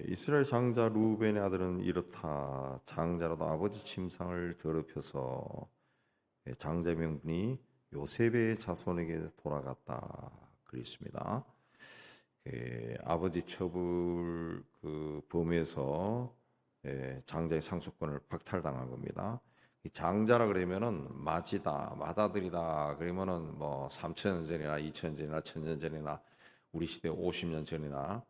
이스라엘 장자 루벤의 아들은 이렇다. 장자라도 아버지 침상을 더럽혀서 장자의 명분이 요셉의 자손에게 돌아갔다. 그랬습니다. 아버지 처불 그 범위에서 장자의 상속권을 박탈당한 겁니다. 이 장자라 그러면은 맏이다, 맏아들이다. 그러면은 뭐 3,000년 전이나 2,000년 전이나 1,000년 전이나 우리 시대 50년 전이나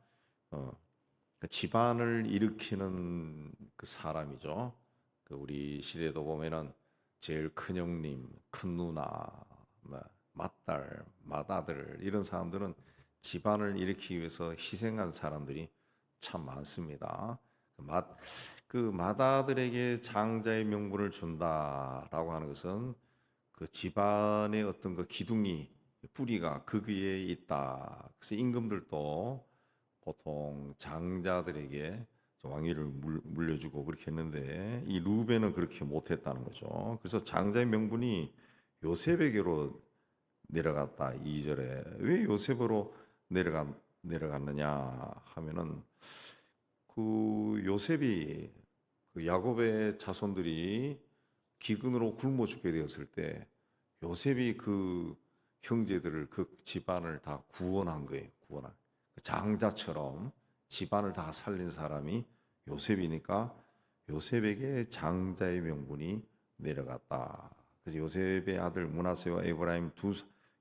그 집안을 일으키는 그 사람이죠. 그 우리 시대도 보면은 제일 큰 형님, 큰 누나, 뭐 맏딸, 맏아들 이런 사람들은 집안을 일으키기 위해서 희생한 사람들이 참 많습니다. 그 맏아들에게 장자의 명분을 준다라고 하는 것은 그 집안의 어떤 그 기둥이 뿌리가 그 위에 있다. 그래서 임금들도 보통 장자들에게 왕위를 물려주고 그렇게 했는데 이 루벤은 그렇게 못했다는 거죠. 그래서 장자의 명분이 요셉에게로 내려갔다. 2절에 왜 요셉으로 내려갔느냐 하면은 그 요셉이 그 야곱의 자손들이 기근으로 굶어 죽게 되었을 때 요셉이 그 형제들을 그 집안을 다 구원한 거예요. 구원한. 장자처럼 집안을 다 살린 사람이 요셉이니까 요셉에게 장자의 명분이 내려갔다. 그래서 요셉의 아들 므낫세와 에브라임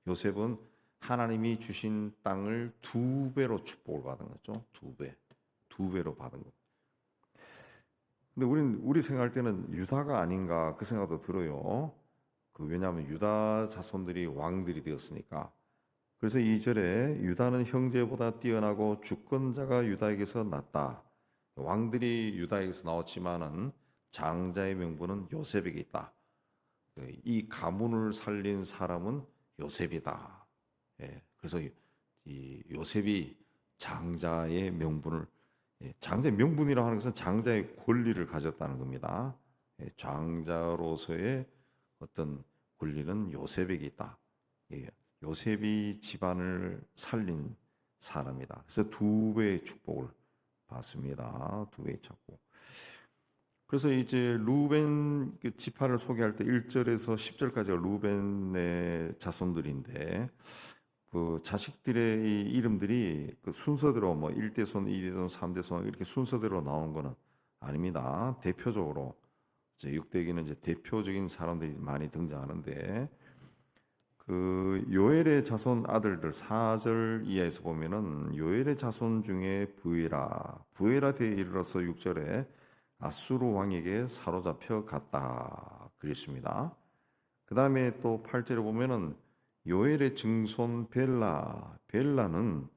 요셉은 하나님이 주신 땅을 2배로 축복을 받은 거죠. 2배. 2배로 받은 거. 근데 우리 생각할 때는 유다가 아닌가 그 생각도 들어요. 왜냐하면 유다 자손들이 왕들이 되었으니까. 그래서 2절에 유다는 형제보다 뛰어나고 주권자가 유다에게서 났다. 왕들이 유다에게서 나왔지만은 장자의 명분은 요셉에게 있다. 이 가문을 살린 사람은 요셉이다. 그래서 이 요셉이 장자의 명분을 장자의 명분이라고 하는 것은 장자의 권리를 가졌다는 겁니다. 장자로서의 어떤 권리는 요셉에게 있다. 요셉이 집안을 살린 사람이다. 그래서 2배의 축복을 받습니다. 2배의 축복. 그래서 이제 루벤 지파를 소개할 때 1절에서 10절까지가 루벤의 자손들인데 그 자식들의 이 이름들이 그 순서대로 뭐 1대손, 2대손, 3대손 이렇게 순서대로 나오는 거는 아닙니다. 대표적으로 이제 육대기는 이제 대표적인 사람들이 많이 등장하는데 그 요엘의 자손 아들들 4절 이하에서 보면은 요엘의 자손 중에 부에라에 이르러서 6절에 아수르 왕에게 사로잡혀 갔다 그랬습니다. 그 다음에 또 8절에 보면은 요엘의 증손 벨라는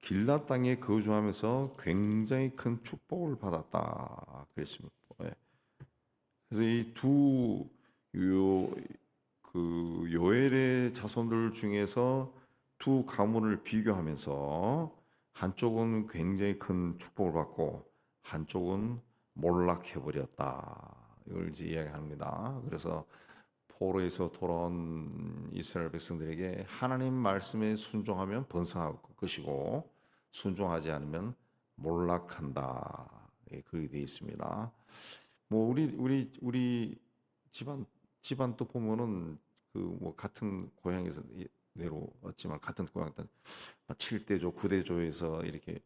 길라 땅에 거주하면서 굉장히 큰 축복을 받았다 그랬습니다. 그래서 그 요엘의 자손들 중에서 2 가문을 비교하면서 한쪽은 굉장히 큰 축복을 받고 한쪽은 몰락해버렸다. 이걸 이제 이야기합니다. 그래서 포로에서 돌아온 이스라엘 백성들에게 하나님 말씀에 순종하면 번성할 것이고 순종하지 않으면 몰락한다. 그렇게 되어 있습니다. 뭐 우리 집안 또 보면은 그 뭐 같은 고향에서 내려왔지만 같은 고향 7대조, 9대조에서 이렇게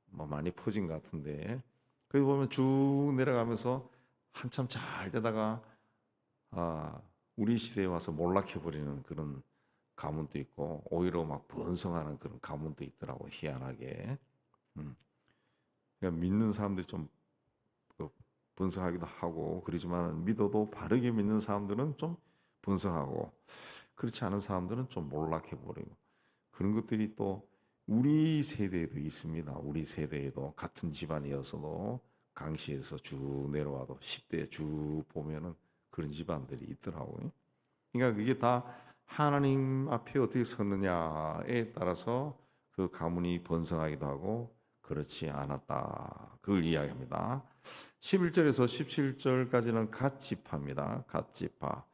뭐 많이 퍼진 것 같은데 거기 보면 쭉 내려가면서 한참 잘 되다가 우리 시대에 와서 몰락해버리는 그런 가문도 있고 오히려 막 번성하는 그런 가문도 있더라고 희한하게. 그러니까 믿는 사람들이 좀 번성하기도 하고 그러지만 믿어도 바르게 믿는 사람들은 좀 번성하고 그렇지 않은 사람들은 좀 몰락해버리고 그런 것들이 또 우리 세대에도 있습니다. 우리 세대에도 같은 집안이어서도 강시에서 쭉 내려와도 10대 쭉 보면은 그런 집안들이 있더라고요. 그러니까 그게 다 하나님 앞에 어떻게 섰느냐에 따라서 그 가문이 번성하기도 하고 그렇지 않았다. 그걸 이야기합니다. 11절에서 17절까지는 갓지파입니다. 갓지파.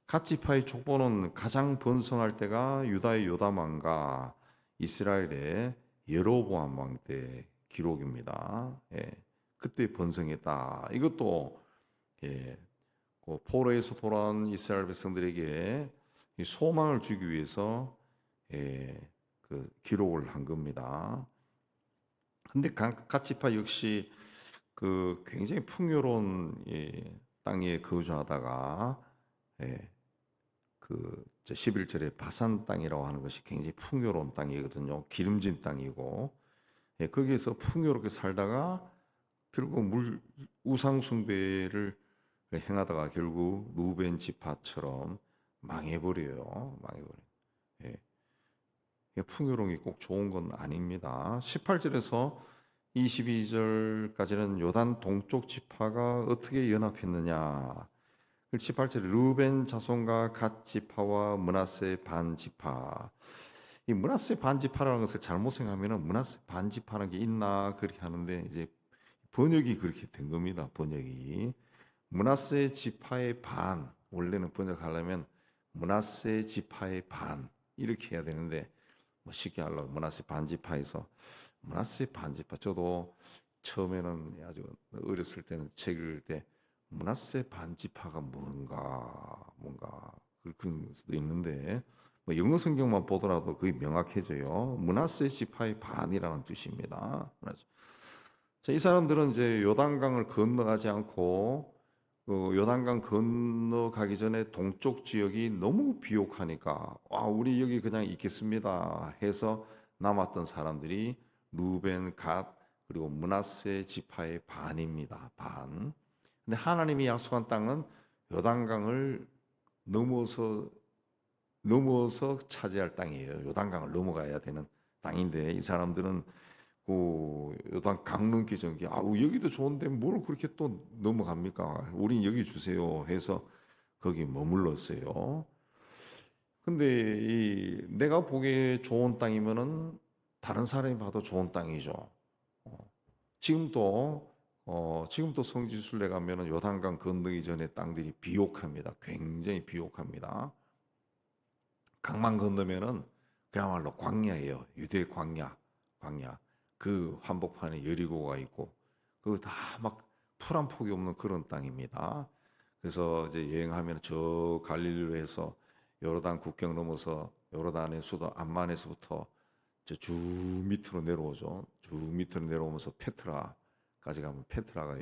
갓지파의 족보는 가장 번성할 때가 유다의 요담 왕과 이스라엘의 여로보암 왕 때 기록입니다. 예. 그때 번성했다. 이것도 예, 그 포로에서 돌아온 이스라엘 백성들에게 이 소망을 주기 위해서 예, 그 기록을 한 겁니다. 근데 갓 지파 역시 그 굉장히 풍요로운 땅에 거주하다가 예, 그 11절에 바산 땅이라고 하는 것이 굉장히 풍요로운 땅이거든요. 기름진 땅이고 예, 거기에서 풍요롭게 살다가 결국 우상 숭배를 행하다가 결국 루벤 지파처럼 망해버려요. 망해버려요. 예. 풍요로운 게 꼭 좋은 건 아닙니다. 18절에서 22절까지는 요단 동쪽 지파가 어떻게 연합했느냐. 18절에 루벤 자손과 갓 지파와 므낫세 반 지파. 이 므낫세 반 지파라는 것을 잘못 생각하면 므낫세 반 지파라는 게 있나 그렇게 하는데 이제 번역이 그렇게 된 겁니다. 번역이 므낫세 지파의 반, 원래는 번역하려면 므낫세 지파의 반 이렇게 해야 되는데 뭐 쉽게 하려고 므낫세 반 지파에서 므낫세 반 지파. 저도 처음에는 아주 어렸을 때는 책 읽을 때 므낫세 반 지파가 뭔가 그런 수도 있는데 뭐 영어 성경만 보더라도 그게 명확해져요. 므낫세 지파의 반이라는 뜻입니다. 자, 이 사람들은 이제 요단강을 건너가지 않고 요단강 건너가기 전에 동쪽 지역이 너무 비옥하니까 우리 여기 그냥 있겠습니다 해서 남았던 사람들이 루벤, 갓 그리고 므낫세 지파의 반입니다. 반. 근데 하나님이 약속한 땅은 요단강을 넘어서 차지할 땅이에요. 요단강을 넘어가야 되는 땅인데 이 사람들은 그 요단 강 넘기 전에 여기도 좋은데 뭘 그렇게 또 넘어갑니까? 우린 여기 주세요 해서 거기 머물렀어요. 근데 내가 보기에 좋은 땅이면은 다른 사람이 봐도 좋은 땅이죠. 지금도 성지순례 가면은 요단강 건너기 전에 땅들이 비옥합니다. 굉장히 비옥합니다. 강만 건너면은 그야말로 광야예요. 유대 광야. 그 한복판에 여리고가 있고 그 다 막 풀 한 폭이 없는 그런 땅입니다. 그래서 이제 여행하면 저 갈릴리에서 요르단 국경 넘어서 요르단의 수도 암만에서부터 쭉 밑으로 내려오죠. 쭉 밑으로 내려오면서 페트라까지 가면 페트라가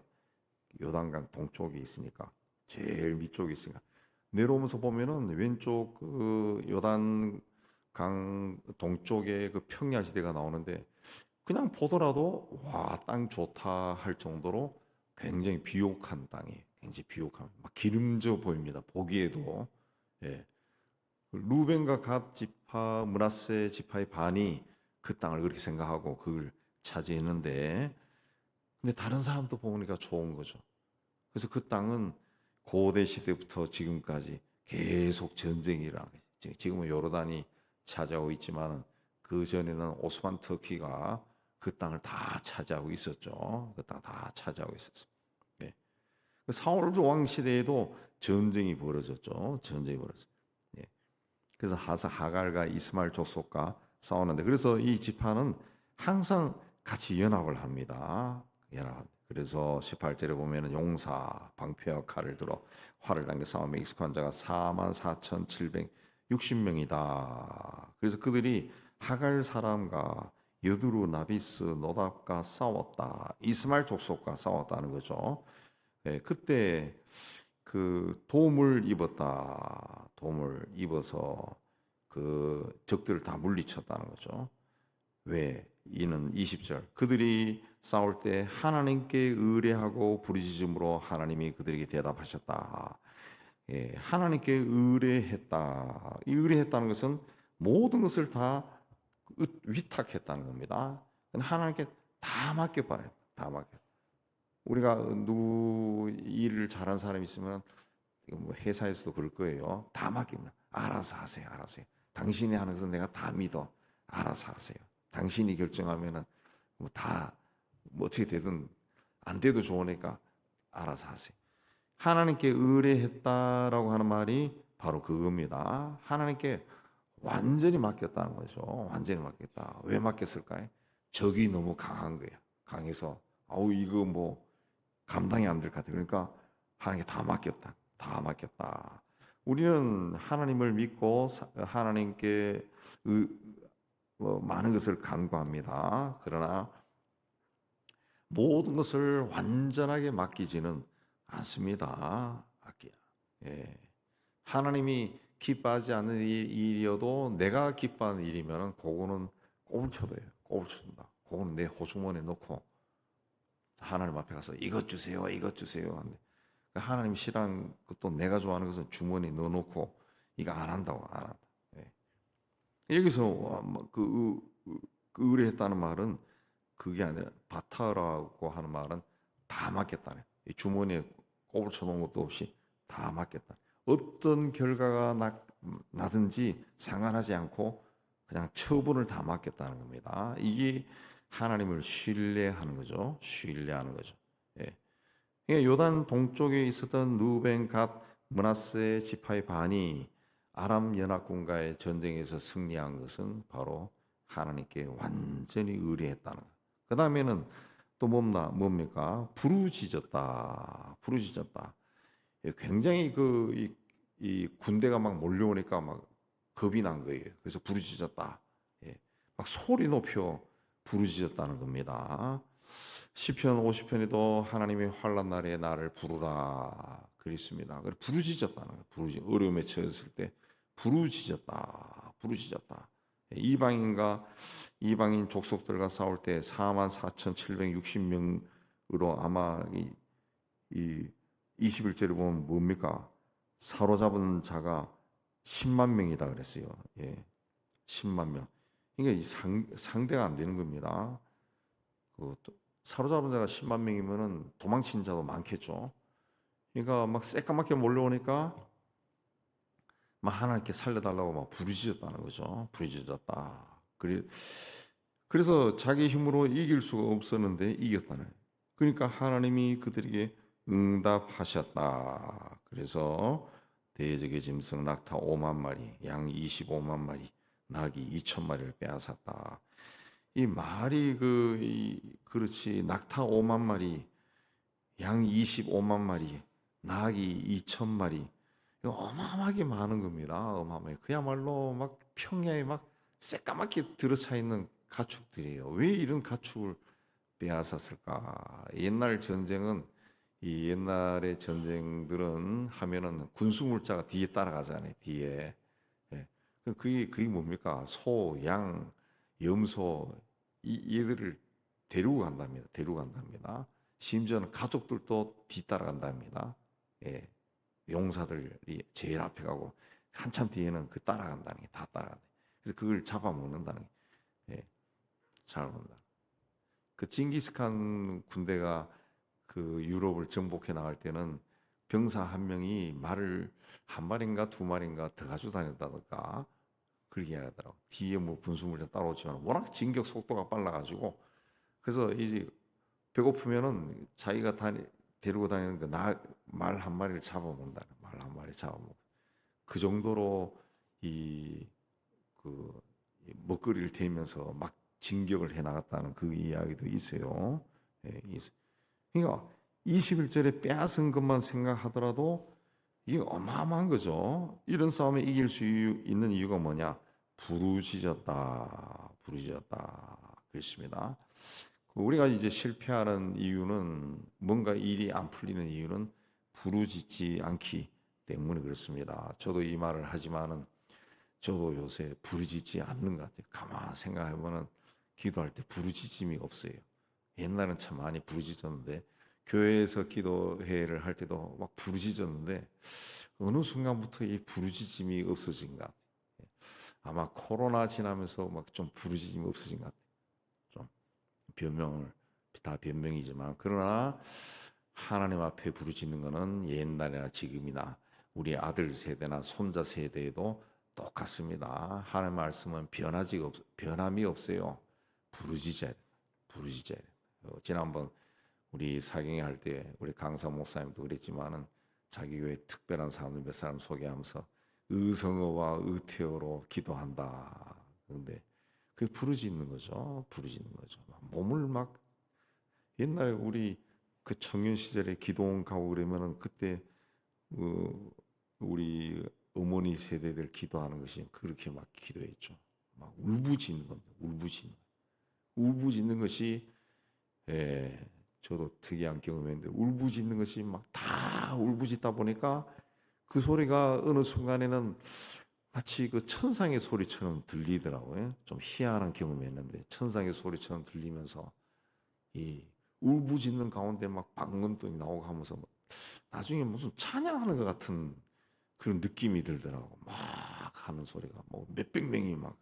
요단강 동쪽에 있으니까 제일 밑쪽에 있으니까 내려오면서 보면은 왼쪽 그 요단강 동쪽에 그 평야 지대가 나오는데 그냥 보더라도 땅 좋다 할 정도로 굉장히 비옥한 땅이 굉장히 비옥한 막 기름져 보입니다. 보기에도 예. 루벤과 갓 지파, 므낫세 지파의 반이 그 땅을 그렇게 생각하고 그걸 차지했는데 근데 다른 사람도 보니까 좋은 거죠. 그래서 그 땅은 고대 시대부터 지금까지 계속 전쟁이라 지금은 요르단이 차지하고 있지만 그 전에는 오스만 터키가 그 땅을 다 차지하고 있었죠. 그 땅 다 차지하고 있었어요. 예. 사울 왕 시대에도 전쟁이 벌어졌죠. 전쟁이 벌어졌어요. 예. 그래서 하갈과 이스마엘 족속과 싸우는데 그래서 이 지파는 항상 같이 연합을 합니다. 그래서 18절에 보면은 용사, 방패와 칼을 들어 활을 당겨 싸움에 익숙한 자가 44,760명이다. 그래서 그들이 하갈 사람과 여두루, 나비스, 노답과 싸웠다. 이스마엘 족속과 싸웠다는 거죠. 예, 그때 그 도움을 입어서 그 적들을 다 물리쳤다는 거죠. 왜? 이는 20절. 그들이 싸울 때 하나님께 의뢰하고 부르짖음으로 하나님이 그들에게 대답하셨다. 예, 하나님께 의뢰했다. 이 의뢰했다는 것은 모든 것을 다 위탁했다는 겁니다. 하나님께 다 맡겨봐요. 다 맡겨. 우리가 누구 일을 잘한 사람이 있으면 뭐 회사에서도 그럴 거예요. 다 맡깁니다. 알아서 하세요. 당신이 하는 것은 내가 다 믿어. 알아서 하세요. 당신이 결정하면은 뭐 어떻게 되든 안 돼도 좋으니까 알아서 하세요. 하나님께 의뢰했다라고 하는 말이 바로 그겁니다. 하나님께 완전히 맡겼다는 거죠. 완전히 맡겼다. 왜 맡겼을까요? 적이 너무 강한 거야. 강해서 아우 이거 뭐 감당이 안 될 것 같아. 그러니까 하나님께 다 맡겼다. 다 맡겼다. 우리는 하나님을 믿고 하나님께 많은 것을 간구합니다. 그러나 모든 것을 완전하게 맡기지는 않습니다. 예. 하나님이 기뻐하지 않는 일이어도 내가 기뻐하는 일이면 그거는 꼽을 쳐도요. 꼽을 쳐준다. 그거는 내 호주머니에 넣고 하나님 앞에 가서 이것 주세요, 이것 주세요. 하나님 싫어하는 것도 내가 좋아하는 것은 주머니에 넣어놓고 이거 안 한다고 안 한다. 예. 여기서 그 의뢰했다는 말은 그게 아니라 바타라고 하는 말은 다 맡겼다네. 주머니에 꼽을 쳐놓은 것도 없이 다 맡겼다. 어떤 결과가 나든지 상관하지 않고 그냥 처분을 다 맡겼다는 겁니다. 이게 하나님을 신뢰하는 거죠. 신뢰하는 거죠. 예. 그러니까 요단 동쪽에 있었던 루벤, 갓, 므낫세 지파의 반이 아람 연합군과의 전쟁에서 승리한 것은 바로 하나님께 완전히 의뢰했다는 것. 그 다음에는 또 뭡니까? 부르짖었다. 부르짖었다. 굉장히 이 군대가 막 몰려오니까 막 겁이 난 거예요. 그래서 부르짖었다. 예. 막 소리 높여 부르짖었다는 겁니다. 시편 50편에도 하나님의 환난 날에 나를 부르라 그랬습니다. 그래서 부르짖었다는 거예요. 어려움에 처했을 때 부르짖었다. 부르짖었다. 이방인 족속들과 싸울 때 44,760명으로 아마 이 21절에 보면 뭡니까? 사로잡은 자가 10만 명이다 그랬어요. 예. 10만 명. 그러니까 상대가 안 되는 겁니다. 사로잡은 자가 10만 명이면은 도망친 자도 많겠죠. 그러니까 막 새까맣게 몰려오니까 막 하나님께 살려달라고 막 부르짖었다는 거죠. 부르짖었다. 그래서 자기 힘으로 이길 수가 없었는데 이겼다는 거예요. 그러니까 하나님이 그들에게 응답하셨다. 그래서 대적의 짐승 낙타 5만 마리, 양 25만 마리, 낙이 2천 마리를 빼앗았다. 이 말이 그렇지 낙타 5만 마리, 양 25만 마리, 낙이 2천 마리. 이거 어마어마하게 많은 겁니다. 어마어마해. 그야말로 막 평야에 막 새까맣게 들어차 있는 가축들이에요. 왜 이런 가축을 빼앗았을까? 이 옛날의 전쟁들은 하면은 군수물자가 뒤에 따라가잖아요. 뒤에. 예. 그게 뭡니까? 소, 양, 염소 얘들을 데리고 간답니다. 데리고 간답니다. 심지어는 가족들도 뒤따라간답니다. 예. 용사들이 제일 앞에 가고 한참 뒤에는 그 따라간다는 게 다 따라간다. 그래서 그걸 잡아먹는다는 게 예. 잡아먹는다. 그 징기스칸 군대가 그 유럽을 정복해 나갈 때는 병사 한 명이 말을 한 마리인가 두 마리인가 더 가지고 다녔다든가 그렇게 이야기하더라고. 뒤에 뭐 군수물자 따라오지만 워낙 진격 속도가 빨라가지고 그래서 이제 배고프면은 자기가 데리고 다니는 말 한 마리를 잡아먹는다. 말 한 마리 잡아먹고 그 정도로 그 먹거리를 대면서 막 진격을 해 나갔다는 그 이야기도 있어요. 예, 그러니까 21절에 빼앗은 것만 생각하더라도 이게 어마어마한 거죠. 이런 싸움에 이길 수 있는 이유가 뭐냐? 부르짖었다. 부르짖었다. 그렇습니다. 우리가 이제 실패하는 이유는 뭔가 일이 안 풀리는 이유는 부르짖지 않기 때문에 그렇습니다. 저도 이 말을 하지만은 저도 요새 부르짖지 않는 것 같아요. 가만 생각해보면 기도할 때 부르짖음이 없어요. 옛날엔 참 많이 부르짖었는데 교회에서 기도회를 할 때도 막 부르짖었는데 어느 순간부터 이 부르짖음이 없어진 것 같아요. 아마 코로나 지나면서 막 좀 부르짖음이 없어진 것 같아요. 다 변명이지만 그러나 하나님 앞에 부르짖는 것은 옛날이나 지금이나 우리 아들 세대나 손자 세대에도 똑같습니다. 하나님 말씀은 변함이 없어요. 부르짖어야 돼. 부르짖어야 돼. 지난번 우리 사경회 할 때 우리 강사 목사님도 그랬지만은 자기 교회 특별한 사람들 몇 사람 소개하면서 의성어와 의태어로 기도한다. 그런데 그게 부르짖는 거죠. 부르짖는 거죠. 몸을 막 옛날에 우리 그 청년 시절에 기도원 가고 그러면은 그때 어, 우리 어머니 세대들 기도하는 것이 그렇게 막 기도했죠. 막 울부짖는 겁니다. 울부짖는 것이 예, 저도 특이한 경험인데 울부짖는 것이 막 다 울부짖다 보니까 그 소리가 어느 순간에는 마치 그 천상의 소리처럼 들리더라고요. 좀 희한한 경험이었는데 천상의 소리처럼 들리면서 이 울부짖는 가운데 막 방언도 나오고 하면서 나중에 무슨 찬양하는 것 같은 그런 느낌이 들더라고. 막 하는 소리가 뭐 몇백 명이 막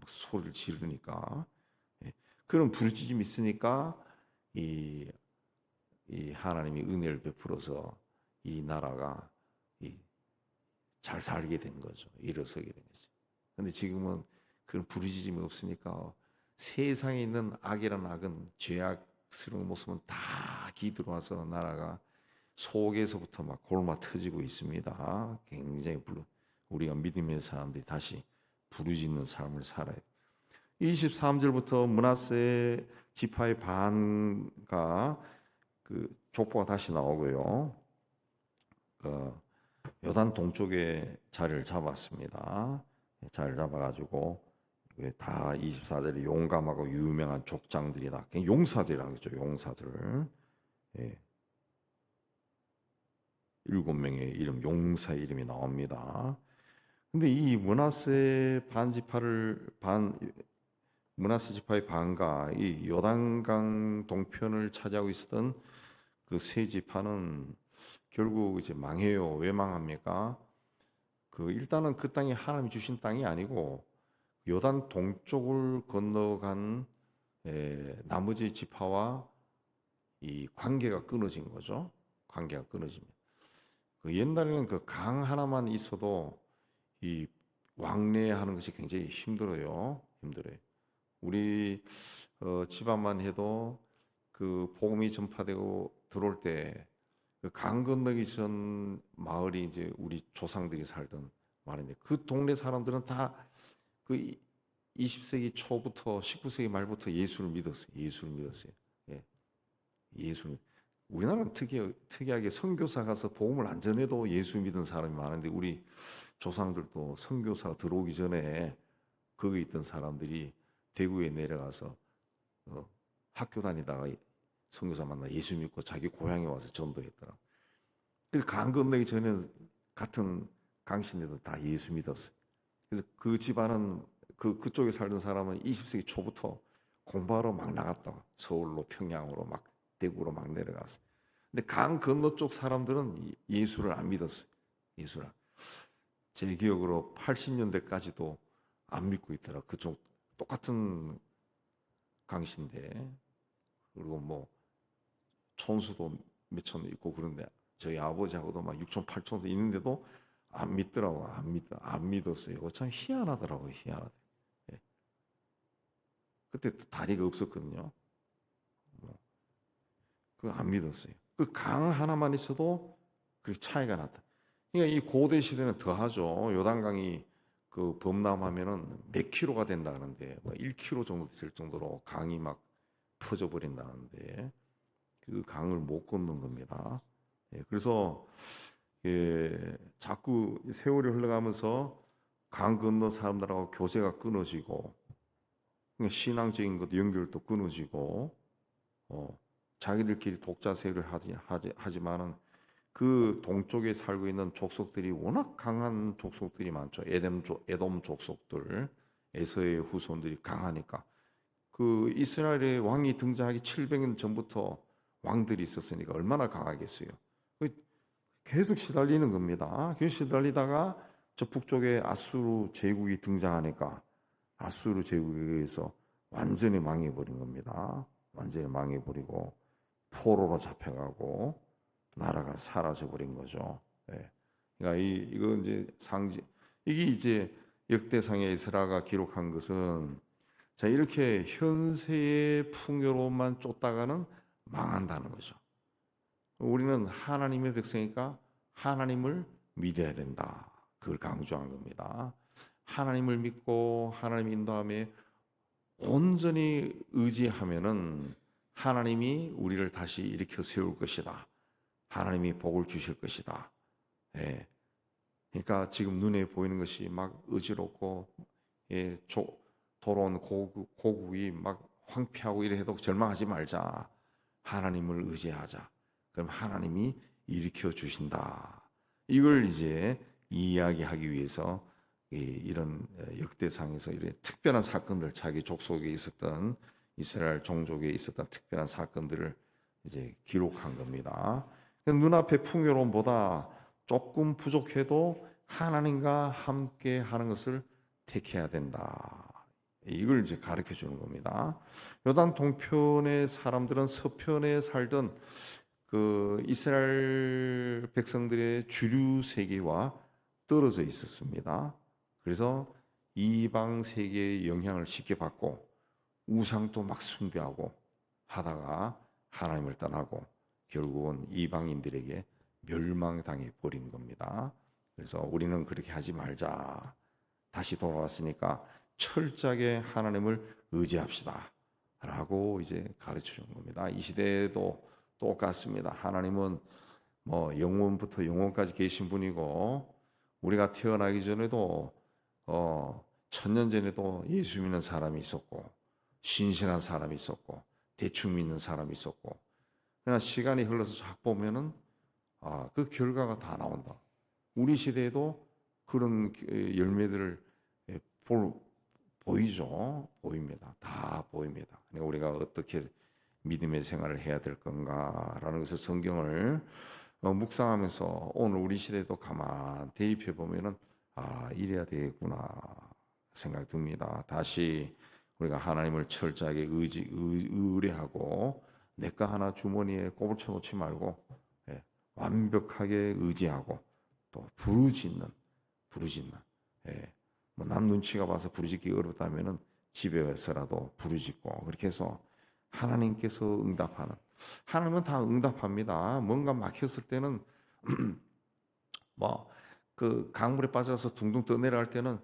소리를 지르니까 예. 그런 부르짖음이 있으니까 이, 이 하나님이 은혜를 베풀어서 이 나라가 잘 살게 된 거죠. 일어서게 된 거죠. 근데 지금은 그런 부르짖음이 없으니까 세상에 있는 악이란 악은 죄악스러운 모습은 다 기들어와서 나라가 속에서부터 막 골마 터지고 있습니다. 굉장히 우리가 믿음의 사람들이 다시 부르짖는 삶을 살아야 돼요. 23절부터 므낫세 지파의 반가 그 족보가 다시 나오고요. 요단 동쪽에 자리를 잡았습니다. 자리를 잡아가지고 다 24절에 용감하고 유명한 족장들이다. 용사들이라는 거죠. 용사들. 예. 7명의 이름, 용사 이름이 나옵니다. 근데 이 므낫세 지파의 반가 이 요단강 동편을 차지하고 있었던 그 세 지파는 결국 이제 망해요. 왜 망합니까? 그 일단은 그 땅이 하나님이 주신 땅이 아니고 요단 동쪽을 건너간 나머지 지파와 이 관계가 끊어진 거죠. 관계가 끊어집니다. 그 옛날에는 그 강 하나만 있어도 이 왕래하는 것이 굉장히 힘들어요. 우리 집안만 해도 그 복음이 전파되고 들어올 때 그 강 건너기 전 마을이 이제 우리 조상들이 살던 마을인데 그 동네 사람들은 다 그 20세기 초부터 19세기 말부터 예수를 믿었어요. 예, 예수. 우리나라는 특이하게 선교사 가서 복음을 안 전해도 예수 믿은 사람이 많은데 우리 조상들도 선교사 들어오기 전에 거기 있던 사람들이 대구에 내려가서 학교 다니다가 선교사 만나 예수 믿고 자기 고향에 와서 전도했더라. 그래서 강 건너기 전에는 같은 강신들도 다 예수 믿었어요. 그래서 그 집안은 그쪽에 살던 사람은 20세기 초부터 공부하러 막 나갔다가 서울로 평양으로 막 대구로 막 내려갔어요. 근데 강 건너 쪽 사람들은 예수를 안 믿었어요. 예수를. 제 기억으로 80년대까지도 안 믿고 있더라. 그쪽 똑같은 강신데 그리고 뭐 촌수도 몇천 있고 그런데 저희 아버지하고도 막 6천 8천도 있는데도 안 믿더라고. 안 믿었어요. 이거 참 희한하더라고요. 희한하다. 예. 그때 다리가 없었거든요. 뭐, 그거 안 믿었어요. 그 강 하나만 있어도 그렇게 차이가 났다. 그러니까 이 고대 시대는 더하죠. 요단강이 그 범람하면은 몇 킬로가 된다는데 뭐 1킬로 정도 될 정도로 강이 막 퍼져버린다는데 그 강을 못 건넌 겁니다. 예, 그래서 자꾸 세월이 흘러가면서 강 건너 사람들하고 교제가 끊어지고 그러니까 신앙적인 것 연결도 끊어지고 자기들끼리 독자세를 하지만은 그 동쪽에 살고 있는 족속들이 워낙 강한 족속들이 많죠. 에돔 족속들, 에서의 후손들이 강하니까 그 이스라엘의 왕이 등장하기 700년 전부터 왕들이 있었으니까 얼마나 강하겠어요. 계속 시달리는 겁니다. 계속 시달리다가 저 북쪽에 아수르 제국이 등장하니까 아수르 제국에 의해서 완전히 망해버린 겁니다. 완전히 망해버리고 포로로 잡혀가고 나라가 사라져버린 거죠. 예. 그러니까 이거 이제 이게 이제 역대상의 에스라가 기록한 것은 자 이렇게 현세의 풍요로움만 쫓다가는 망한다는 거죠. 우리는 하나님의 백성이니까 하나님을 믿어야 된다. 그걸 강조한 겁니다. 하나님을 믿고 하나님 인도함에 온전히 의지하면은 하나님이 우리를 다시 일으켜 세울 것이다. 하나님이 복을 주실 것이다. 예. 그러니까 지금 눈에 보이는 것이 막 어지럽고, 예, 도로온 고국이 막 황폐하고 이래 해도 절망하지 말자. 하나님을 의지하자. 그럼 하나님이 일으켜 주신다. 이걸 이제 이야기하기 위해서 이런 역대상에서 이런 특별한 사건들, 자기 족속에 있었던 이스라엘 종족에 있었던 특별한 사건들을 이제 기록한 겁니다. 눈앞의 풍요로움보다 조금 부족해도 하나님과 함께 하는 것을 택해야 된다. 이걸 이제 가르쳐 주는 겁니다. 요단 동편의 사람들은 서편에 살던 그 이스라엘 백성들의 주류 세계와 떨어져 있었습니다. 그래서 이방 세계의 영향을 쉽게 받고 우상도 막 숭배하고 하다가 하나님을 떠나고 결국은 이방인들에게 멸망당해 버린 겁니다. 그래서 우리는 그렇게 하지 말자. 다시 돌아왔으니까 철저하게 하나님을 의지합시다. 라고 이제 가르쳐 준 겁니다. 이 시대에도 똑같습니다. 하나님은 뭐 영원부터 영원까지 계신 분이고 우리가 태어나기 전에도 1000년 전에도 예수 믿는 사람이 있었고 신실한 사람이 있었고 대충 믿는 사람이 있었고 그러나 시간이 흘러서 쫙 보면은 그 결과가 다 나온다. 우리 시대에도 그런 열매들을 보이죠. 보입니다. 다 보입니다. 그러니까 우리가 어떻게 믿음의 생활을 해야 될 건가라는 것을 성경을 묵상하면서 오늘 우리 시대도 가만 대입해 보면은 이래야 되겠구나 생각이 듭니다. 다시 우리가 하나님을 철저하게 의뢰하고 내 거 하나 주머니에 꼬불쳐 놓지 말고 완벽하게 의지하고 또 부르짖는 뭐 남 눈치가 봐서 부르짖기 어렵다면은 집에서라도 부르짖고 그렇게 해서 하나님께서 응답하는 하나님은 다 응답합니다. 뭔가 막혔을 때는 뭐 그 강물에 빠져서 둥둥 떠내려갈 때는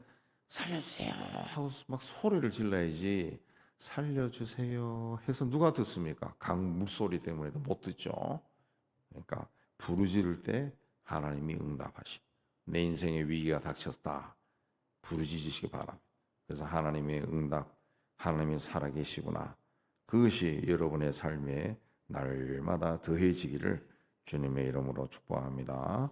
살려주세요 하고 막 소리를 질러야지 살려주세요 해서 누가 듣습니까? 강 물소리 때문에도 못 듣죠. 그러니까 부르짖을 때 하나님이 응답하시고 내 인생에 위기가 닥쳤다 부르짖으시기 바랍니다. 그래서 하나님의 응답 하나님이 살아계시구나 그것이 여러분의 삶에 날마다 더해지기를 주님의 이름으로 축복합니다.